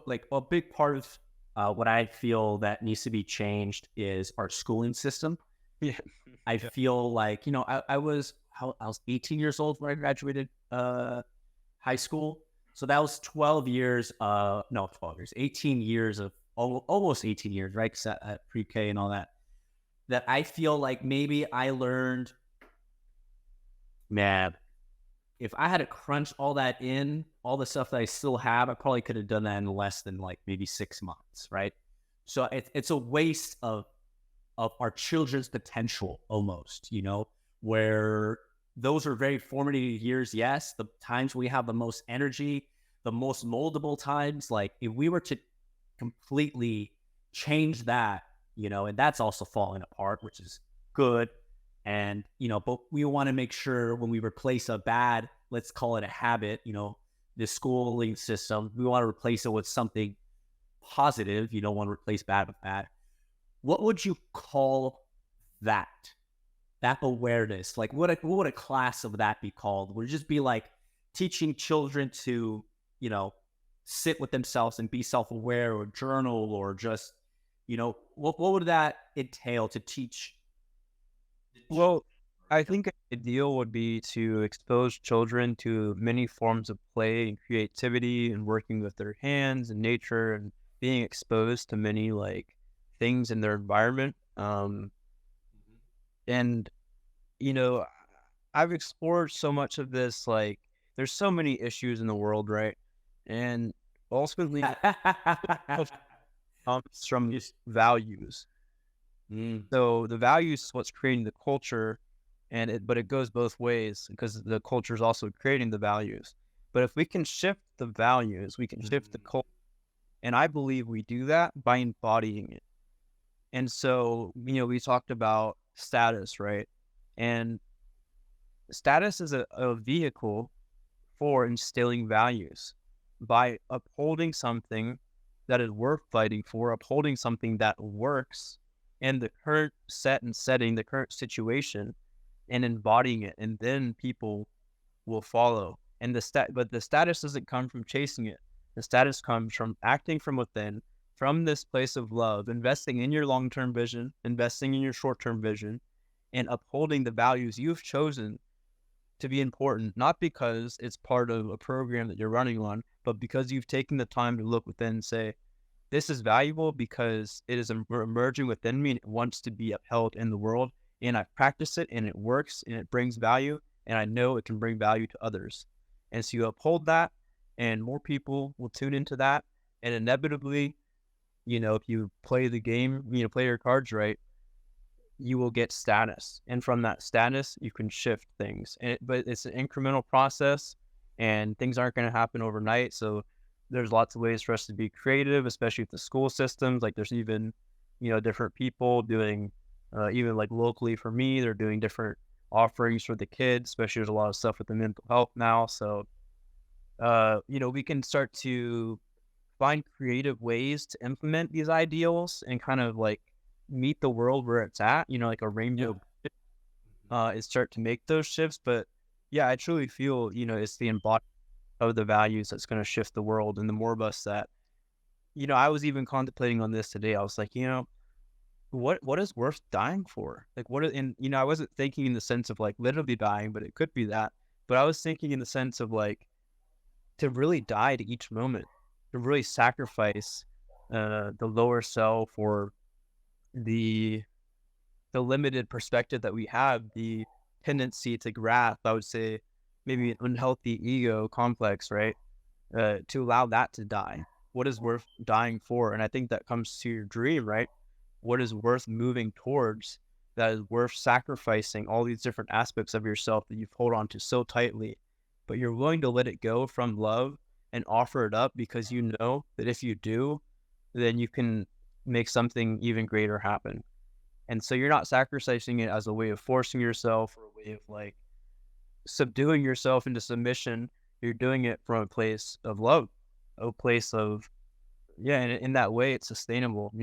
like a big part of what I feel that needs to be changed is our schooling system. Yeah. I Yeah. feel like, I was 18 years old when I graduated high school. So that was 12 years, no, 12 years, 18 years of almost 18 years, right? 'Cause at pre-K and all that, that I feel like maybe I learned, man, if I had to crunch all that in, all the stuff that I still have, I probably could have done that in less than like maybe 6 months, right? So it's a waste of our children's potential almost, where those are very formative years. Yes, the times we have the most energy, the most moldable times. Like if we were to completely change that, and that's also falling apart, which is good. And, but we want to make sure when we replace a bad, let's call it a habit, the schooling system, we want to replace it with something positive. You don't want to replace bad with bad. What would you call that? That awareness? Like what would a class of that be called? Would it just be like teaching children to, you know, sit with themselves and be self-aware, or journal, or just, what would that entail to teach the children? Well, I think an ideal would be to expose children to many forms of play and creativity and working with their hands and nature and being exposed to many like things in their environment. Mhm. And you know, I've explored so much of this. Like, there's so many issues in the world, right? And ultimately, it comes from Just values. mm, So the values is what's creating the culture, but it goes both ways because the culture is also creating the values. But if we can shift the values, we can shift the mm, culture, and I believe we do that by embodying it. And so, we talked about status, right? And status is a vehicle for instilling values by upholding something that is worth fighting for, upholding something that works in the current set and setting, the current situation, and embodying it, and then people will follow. And but the status doesn't come from chasing it. The status comes from acting from within, from this place of love, investing in your long-term vision, investing in your short-term vision, and upholding the values you've chosen to be important, not because it's part of a program that you're running on, but because you've taken the time to look within and say, this is valuable because it is emerging within me and it wants to be upheld in the world. And I practice it and it works and it brings value. And I know it can bring value to others. And so you uphold that, and more people will tune into that. And inevitably, if you play the game, play your cards right, you will get status. And from that status, you can shift things. But it's an incremental process and things aren't going to happen overnight. So there's lots of ways for us to be creative, especially with the school systems. Like there's even, different people doing, even like locally for me, they're doing different offerings for the kids, especially there's a lot of stuff with the mental health now. So, we can start to find creative ways to implement these ideals and kind of like meet the world where it's at, like a yeah. rainbow, Mhm. and start to make those shifts. But yeah, I truly feel, it's the embodiment of the values that's going to shift the world. And the more of us that, I was even contemplating on this today. I was like, what is worth dying for? Like, and, I wasn't thinking in the sense of like literally dying, but it could be that. But I was thinking in the sense of like to really die to each moment, to really sacrifice the lower self or the the limited perspective that we have, the tendency to grasp, I would say, maybe an unhealthy ego complex, right? To allow that to die. What is worth dying for? And I think that comes to your dream, right? What is worth moving towards, that is worth sacrificing all these different aspects of yourself that you've hold on to so tightly, but you're willing to let it go from love and offer it up because you know that if you do, then you can make something even greater happen. And so you're not sacrificing it as a way of forcing yourself or a way of like subduing yourself into submission. You're doing it from a place of love, a place of, yeah, and in that way, it's sustainable,